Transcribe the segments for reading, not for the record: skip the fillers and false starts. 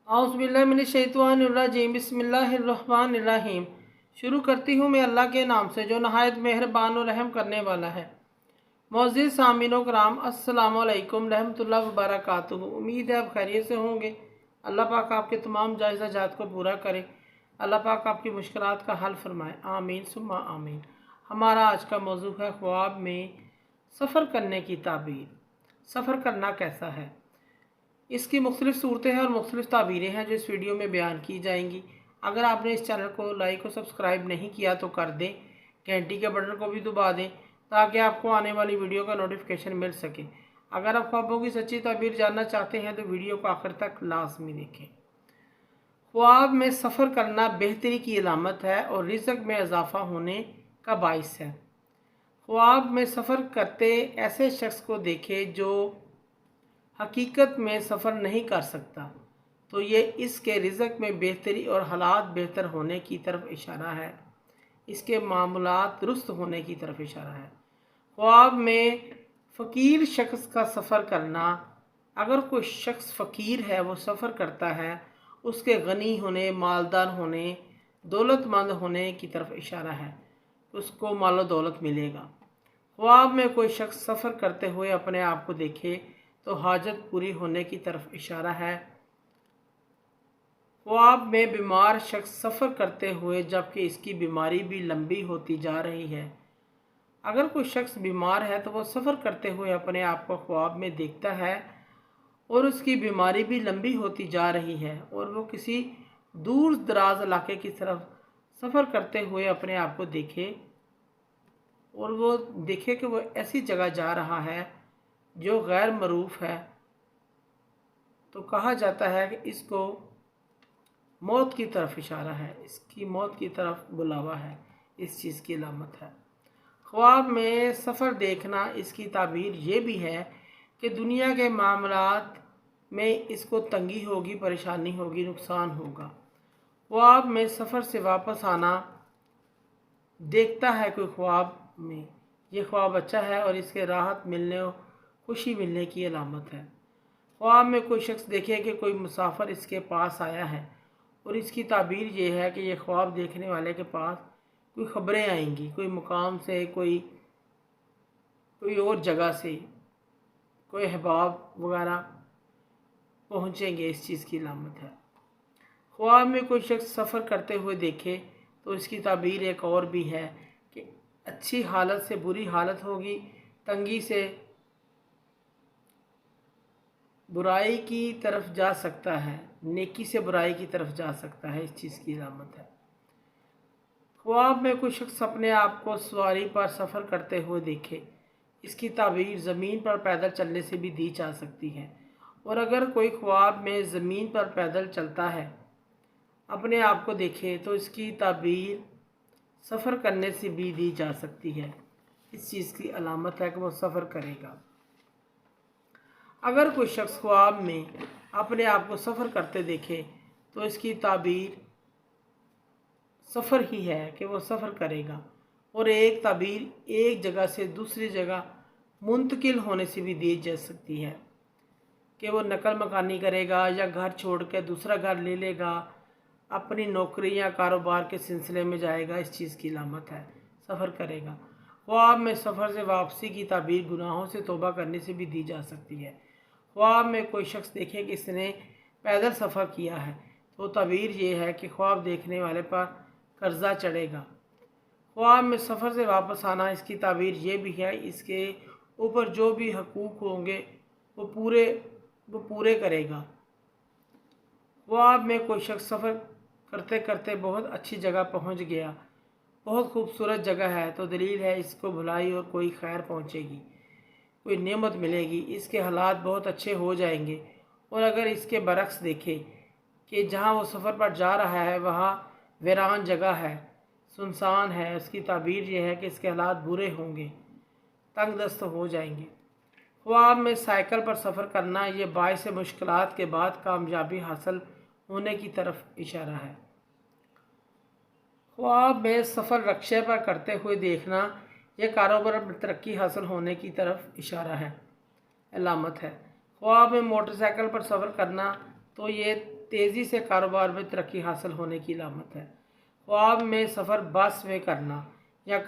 औज़ुबिल्लाहि बिस्मिल्लाहिर्रहमानिर्रहीम। शुरू करती हूँ मैं अल्लाह के नाम से जो नहायत मेहरबान और रहम करने वाला है। मोअज़्ज़िज़ सामीन कराम, अस्सलामु अलैकुम रहमतुल्लाहि व बरकातुहू। उम्मीद है आप खैरियत से होंगे। अल्लाह पाक आपके तमाम जायज़ हाजात को पूरा करे। अल्लाह पाक आपकी मुश्किलात का हल फरमाए। आमीन सुम्मा आमीन। हमारा आज का मौजू है ख्वाब में सफ़र करने की ताबीर। सफ़र करना कैसा है, इसकी मुख्तलिफ़ सूरतें हैं और मुख्तलिफ़ ताबीरें हैं जो इस वीडियो में बयान की जाएंगी। अगर आपने इस चैनल को लाइक और सब्सक्राइब नहीं किया तो कर दें, घंटी के बटन को भी दबा दें ताकि आपको आने वाली वीडियो का नोटिफिकेशन मिल सके। अगर आप ख्वाबों की सच्ची ताबीर जानना चाहते हैं तो वीडियो को आखिर तक लाजमी देखें। ख्वाब में सफ़र करना बेहतरी की अलामत है और रिज़्क में इजाफ़ा होने का बाइस है। ख्वाब में सफ़र करते ऐसे शख्स को देखे जो हकीकत में सफ़र नहीं कर सकता, तो ये इसके रिज़्क में बेहतरी और हालात बेहतर होने की तरफ इशारा है, इसके मामलात दुरुस्त होने की तरफ इशारा है। ख्वाब में फ़कीर शख्स का सफ़र करना, अगर कोई शख्स फ़कीर है वो सफ़र करता है, उसके गनी होने, मालदार होने, दौलतमंद होने की तरफ इशारा है, उसको मालो दौलत मिलेगा। ख्वाब में कोई शख्स सफ़र करते हुए अपने आप को देखे तो हाजत पूरी होने की तरफ इशारा है। ख्वाब में बीमार शख्स सफ़र करते हुए जबकि इसकी बीमारी भी लंबी होती जा रही है। अगर कोई शख्स बीमार है तो वह सफ़र करते हुए अपने आप को ख्वाब में देखता है और उसकी बीमारी भी लंबी होती जा रही है और वो किसी दूर दराज इलाके की तरफ सफ़र करते हुए अपने आप को देखे और वो देखे कि वो ऐसी जगह जा रहा है जो गैर मरूफ है, तो कहा जाता है कि इसको मौत की तरफ इशारा है, इसकी मौत की तरफ बुलावा है, इस चीज़ की अलामत है। ख्वाब में सफ़र देखना, इसकी ताबीर ये भी है कि दुनिया के मामलात में इसको तंगी होगी, परेशानी होगी, नुकसान होगा। ख्वाब में सफ़र से वापस आना देखता है कोई ख्वाब में, ये ख्वाब अच्छा है और इसके राहत मिलने और खुशी मिलने की अलामत है। ख्वाब में कोई शख्स देखे कि कोई मुसाफिर इसके पास आया है और इसकी ताबीर ये है कि ये ख्वाब देखने वाले के पास कोई ख़बरें आएंगी, कोई मुकाम से, कोई और जगह से, कोई अहबाब वगैरह पहुँचेंगे, इस चीज़ की अलामत है। ख्वाब में कोई शख्स सफ़र करते हुए देखे तो इसकी ताबीर एक और भी है कि अच्छी हालत से बुरी हालत होगी, तंगी से बुराई की तरफ जा सकता है, नेकी से बुराई की तरफ जा सकता है, इस चीज़ की अलामत है। ख्वाब में कोई शख्स अपने आप को सवारी पर सफ़र करते हुए देखे, इसकी ताबीर ज़मीन पर पैदल चलने से भी दी जा सकती है और अगर कोई ख्वाब में ज़मीन पर पैदल चलता है अपने आप को देखे तो इसकी ताबीर सफ़र करने से भी दी जा सकती है, इस चीज़ की अलामत है कि वो सफ़र करेगा। अगर कोई शख्स ख्वाब में अपने आप को सफ़र करते देखे तो इसकी ताबीर सफ़र ही है कि वो सफ़र करेगा और एक ताबीर एक जगह से दूसरी जगह मुंतकिल होने से भी दी जा सकती है कि वो नकल मकानी करेगा या घर छोड़ कर दूसरा घर ले लेगा, अपनी नौकरी या कारोबार के सिलसिले में जाएगा, इस चीज़ की अलामत है, सफ़र करेगा। ख्वाब में सफ़र से वापसी की ताबीर गुनाहों से तौबा करने से भी दी जा सकती है। ख्वाब में कोई शख्स देखे कि इसने पैदल सफ़र किया है तो ताबीर ये है कि ख्वाब देखने वाले पर कर्ज़ा चढ़ेगा। ख्वाब में सफ़र से वापस आना, इसकी ताबीर ये भी है इसके ऊपर जो भी हकूक़ होंगे वो पूरे करेगा। ख्वाब में कोई शख्स सफ़र करते करते बहुत अच्छी जगह पहुंच गया, बहुत खूबसूरत जगह है, तो दलील है इसको भलाई और कोई खैर पहुंचेगी, कोई नेमत मिलेगी, इसके हालात बहुत अच्छे हो जाएंगे। और अगर इसके बरक्स देखे कि जहाँ वो सफ़र पर जा रहा है वहाँ वीरान जगह है, सुनसान है, उसकी ताबीर ये है कि इसके हालात बुरे होंगे, तंग दस्त हो जाएंगे। ख्वाब में साइकिल पर सफ़र करना, ये बाइस मुश्किलात के बाद कामयाबी हासिल होने की तरफ इशारा है। ख्वाब में सफ़र रक्शे पर करते हुए देखना, यह कारोबार में तरक्की हासिल होने की तरफ इशारा है, अलामत है। ख्वाब में मोटरसाइकिल पर सफ़र करना तो ये तेज़ी से कारोबार में तरक्की हासिल होने की अलामत है। ख्वाब में सफ़र बस में करना या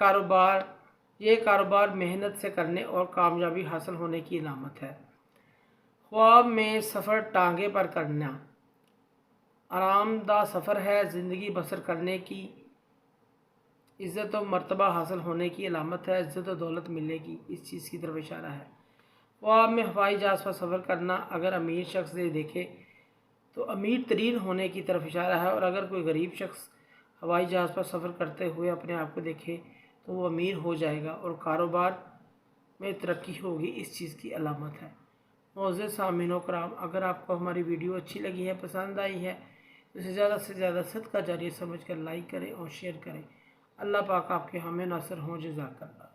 ये कारोबार मेहनत से करने और कामयाबी हासिल होने की अलामत है। ख्वाब में सफ़र टांगे पर करना आरामदा सफ़र है, ज़िंदगी बसर करने की, इज़्ज़त और मर्तबा हासिल होने की अलामत है, इज़्ज़त और दौलत मिलने की, इस चीज़ की तरफ इशारा है। ख्वाब में हवाई जहाज़ पर सफ़र करना अगर अमीर शख्स से देखे तो अमीर तरीन होने की तरफ इशारा है, और अगर कोई गरीब शख्स हवाई जहाज़ पर सफ़र करते हुए अपने आप को देखे तो वो अमीर हो जाएगा और कारोबार में तरक्की होगी, इस चीज़ की अलामत है। मोअज़्ज़िज़ सामीन कराम, अगर आपको हमारी वीडियो अच्छी लगी है, पसंद आई है, तो इसे ज़्यादा से ज़्यादा सदका जारिया समझ कर लाइक करें और शेयर करें। अल्लाह पाक आपके हामी नासर हों। जज़ाकल्लाह।